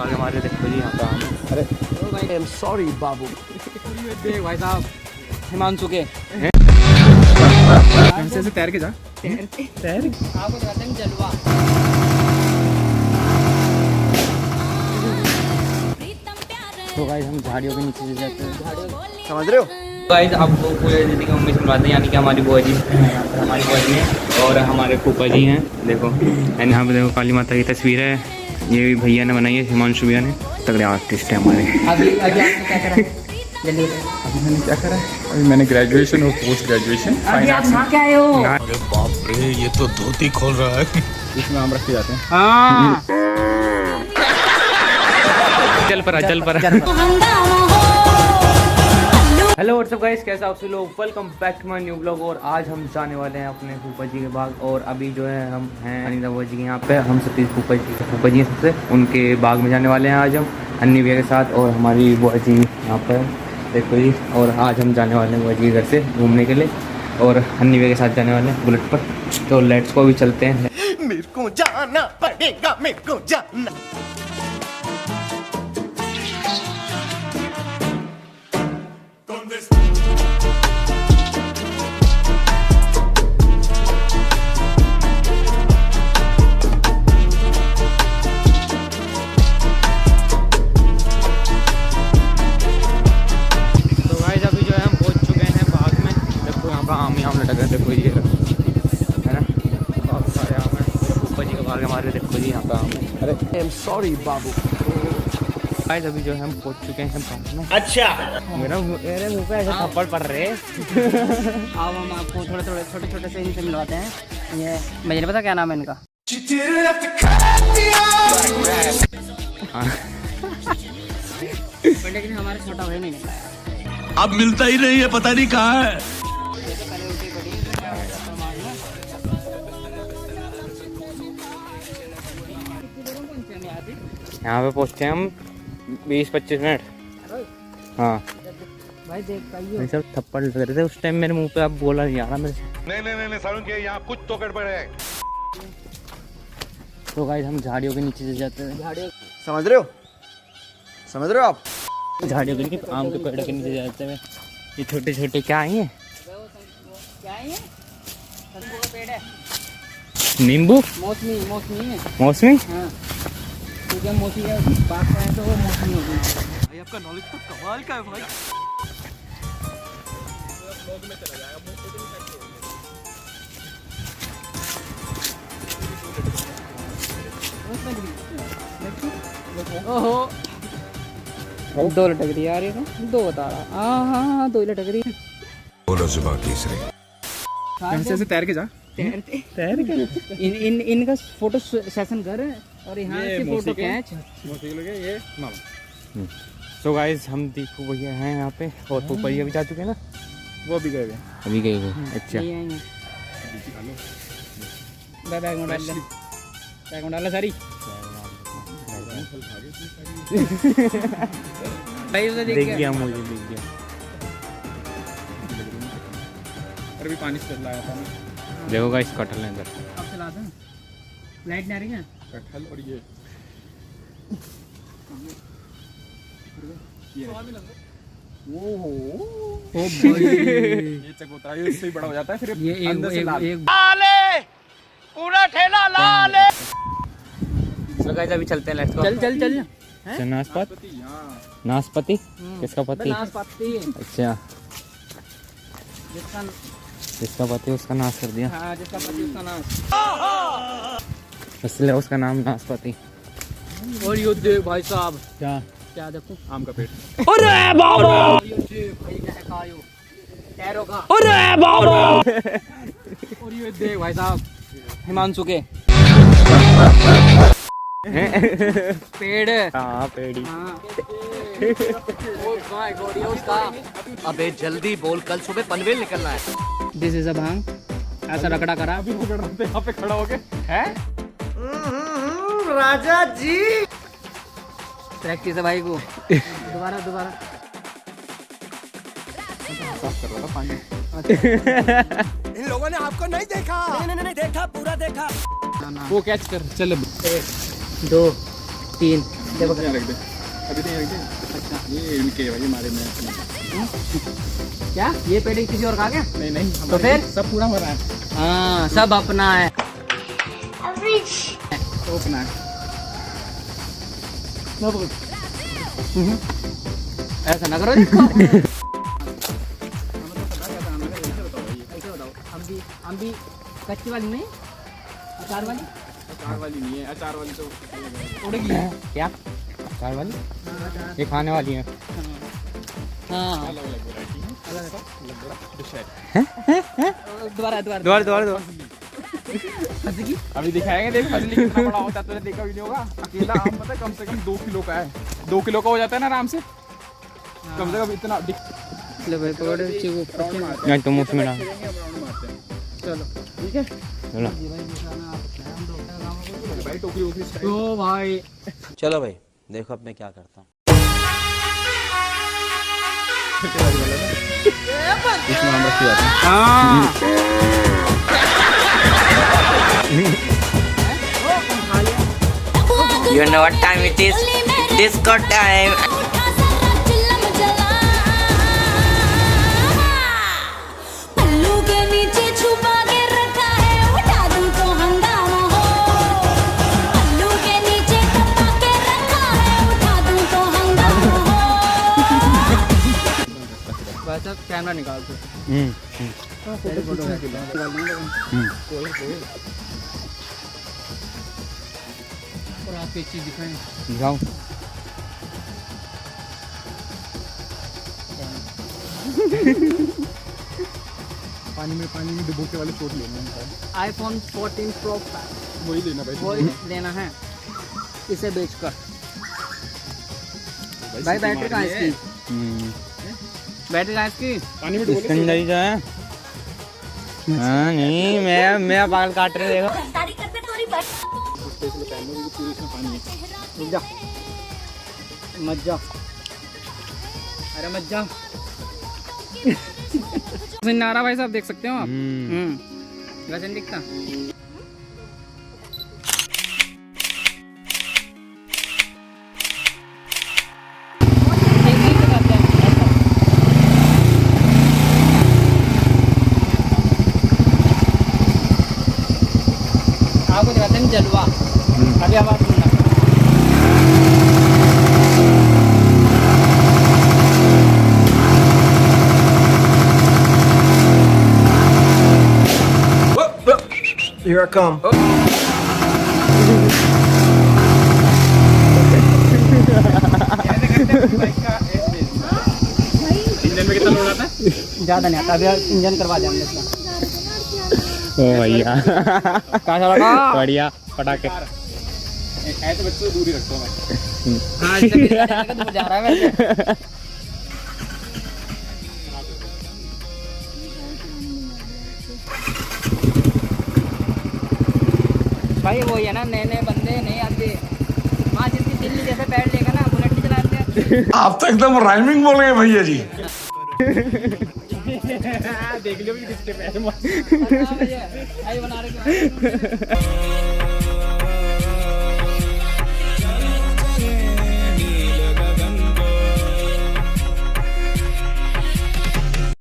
आगे हमारे देखो जी यहाँ पे आम है। अरे आई एम सॉरी बाबू। देख भाई साहब हिमांशु के ऐसे तैर के जा तैर आपको दिखाते हैं जलवा। तो गाइस हम झाड़ियों के नीचे से जाते हैं, समझ रहे हो गाइस। आपको पूरे दीदी की मम्मी से मिलवाते हैं, यानी कि हमारी बुआ जी हमारी बुआ जी हैं और हमारे फूफा जी हैं। देखो एंड यहाँ पे देखो काली माता की तस्वीर है, ये भी भैया ने बनाई है, हिमांशु भैया ने। तगड़े आर्टिस्ट है हमारे। अभी आपने क्या करा? जल्दी अभी मैंने क्या करा है? अभी मैंने ग्रेजुएशन और पोस्ट ग्रेजुएशन। अभी आप वहाँ क्या आए हो? अरे बाप रे, ये तो धोती खोल रहा है। इसमें आम रखे जाते हैं। हाँ चल पर हेलो व्हाट्सअप गाइस, कैसे आप सभी लोग? Welcome back to my new blog. और आज हम जाने वाले हैं अपने फूफा जी के बाग। और अभी जो है हम हैं अनिता बुआ जी के यहाँ पे। हम सतीश फूफा जी हैं सबसे, उनके बाग में जाने वाले हैं आज हम अन्नी भैया के साथ और हमारी बुआ जी यहाँ पर देखो जी। और आज हम जाने वाले हैं बुआ जी के घर से घूमने के लिए और अन्नी भैया के साथ जाने वाले हैं बुलेट पर। तो लेट्स को अभी चलते हैं। मेरे को जाना पड़ेगा, मेरे को जाना। आम लटक रहे देखो ये है ना, बहुत सारे आम हैं ऊपर जी के बाग हमारे। देखो जी यहाँ पे आम है। अरे I am sorry Babu. Guys अभी जो है हम पहुँच चुके हैं बाग में। अच्छा, मेरे मुँह पे ऐसे थप्पड़ पड़ रहे हैं। अब हम आपको थोड़े छोटे से इनसे मिलवाते हैं। ये मुझे नहीं पता क्या नाम है इनका। लेकिन हमारे छोटा भाई नहीं निकला अब मिलता ही नहीं है, पता नहीं कहाँ है। यहाँ पे पहुँचते हैं हम 20-25 मिनट। हाँ भाई देख ये सब थप्पड़ लग रहे थे उस टाइम मेरे मुंह पे। अब बोला नहीं आ रहा मेरे से। नहीं सारुण के यहाँ कुछ तो गड़बड़ है। तो गाइस हम झाड़ियों के नीचे से जाते हैं। समझ रहे हो आप? झाड़ियों के नीचे, आम के पेड़ के नीचे जाते हैं। ये छोटे छोटे क्या है ये? क्या है ये? नींबू का पेड़ है। नींबू? मौसमी है। मौसमी? हाँ ठीक है, मौसमी है बाग में है तो वो मौसमी होगी। भाई आपका नॉलेज तो कमाल का है भाई। ओहो दो लटक रही है यार, ये तो दो बता रहा। हाँ दो ही लटक रही है। बोलो जुबान तीसरी। ऐसे तैर के जा तैर के इनका फोटो सेशन कर और यहाँ से फोटो खींच। ये मामा। सो गाइस हम दीपू भैया हैं यहाँ पे और फूफा जी अभी जा चुके हैं ना? वो भी गए हुए अभी गए हुए। अच्छा बैग में डाल सारी भाई उसे देख गया मुझे देख गया। अरे भी पानी से चल रहा था ना। देखो गाइस कटहल है इधर। अब चला दो, लाइट नहीं आ रही है। कटहल और ये ओहो ये चकोतरा ये इससे ही बड़ा हो जाता है। फिर ये अंदर से लाल। पूरा ठेला लाल। तो गाइस अभी चलते हैं। Let's go. चल नाशपाती किसका पति? नाशपाती। अच्छा जिसका पति उसका नाश कर दिया। हाँ जिसका पति उसका नाश, इसलिए उसका नाम नाशपाती। और ये देख भाई साहब क्या देखो आम का पेड़। अरे बाबा ये देख भाई क्या है कायो टैरो का। अरे बाबा और ये देख भाई साहब हिमांशु के पेड़। हाँ पेड़ी। उसका अबे जल्दी बोल, कल सुबह पनवेल निकलना है। दिस इज अ भांग। ऐसा रगड़ा करा अभी पकड़ रहे थे यहाँ पे खड़ा होके हैं। राजा जी प्रैक्टिस है भाई को। दोबारा साफ कर रहा था पानी। इन लोगों ने आपको नहीं देखा। नहीं देखा, पूरा देखा। वो कैच कर चल। 1 2 3 देखो यहाँ रख दे, अभी तो यहाँ रख दे। अच्छा ये इनके भाई हमारे में क्या ये पेड़ किसी और खा गया? नहीं नहीं तो फिर सब पूरा हो रहा है। हाँ सब अपना है। तो अपना है। ऐसा ना करो देखो। हम भी कच्ची वाली नहीं, अचार वाली। अचार वाली नहीं है, अचार वाली तो उड़ेगी क्या? अचार वाली ये खाने वाली है। हाँ अलग अलग वैरायटी है, अलग अलग डिश है। दोबारा दोबारा दोबारा अभी दिखाएंगे, देख फजली कितना बड़ा होता है, तूने देखा भी नहीं होगा। अकेला आम पता है कम से कम 2 किलो का है, 2 किलो का हो जाता है ना आराम से, कम से कम इतना। ले भाई पकड़ो नहीं तुम उसमें डाल। चलो ठीक है। चलो भाई टोकरी वोकरी तो भाई चलो भाई देखो अब मैं क्या करता हूँ। इसमें हम रखी जाती है। You know what time it is? Disco time. पल्लू के नीचे छुपा के रखा है, उठा दूं तो हंगामा हो। पल्लू के नीचे छुपा के रखा है, उठा दूं तो हंगामा हो। बस अब कैमरा निकाल दो। और आपको एक चीज दिखाएं। दिखाओ। पानी में डुबो के वाले शॉट लेना है, iPhone 14 Pro Max वही लेना भाई। वो लेना है इसे बेचकर। भाई बैटरी कहाँ है इसकी? बैटरी कहाँ है इसकी? पानी में डुबो इसके अंदर ही जो है। हाँ नहीं मैं बाल काट रहे देखो। पूरी इसमें पानी है। रुक जा मत जा, अरे मत जा। नारा भाई साहब देख सकते हो आप। वैसे नहीं दिखता। आपको दिखाते हैं जलवा। अभी आवाज सुनना। Here I come. इंजन में कितना लोड आता है? ज़्यादा नहीं आता, अभी इंजन करवा देंगे इसमें। ओ भैया कहाँ चला गया? बढ़िया पटाखे। ऐसे बच्चों को दूर ही रखता हूँ मैं। हाँ इससे भी दूर जा रहा है वैसे। भाई वही है ना, नए नए बंदे नहीं आते। हाँ जिसकी दिल्ली जैसे बैठ लेगा ना, बुलेट नहीं चलाते। आप तो एकदम राइमिंग बोल रहे हैं भैया जी। देख लियो भी किसके पैर में। आई बना रहे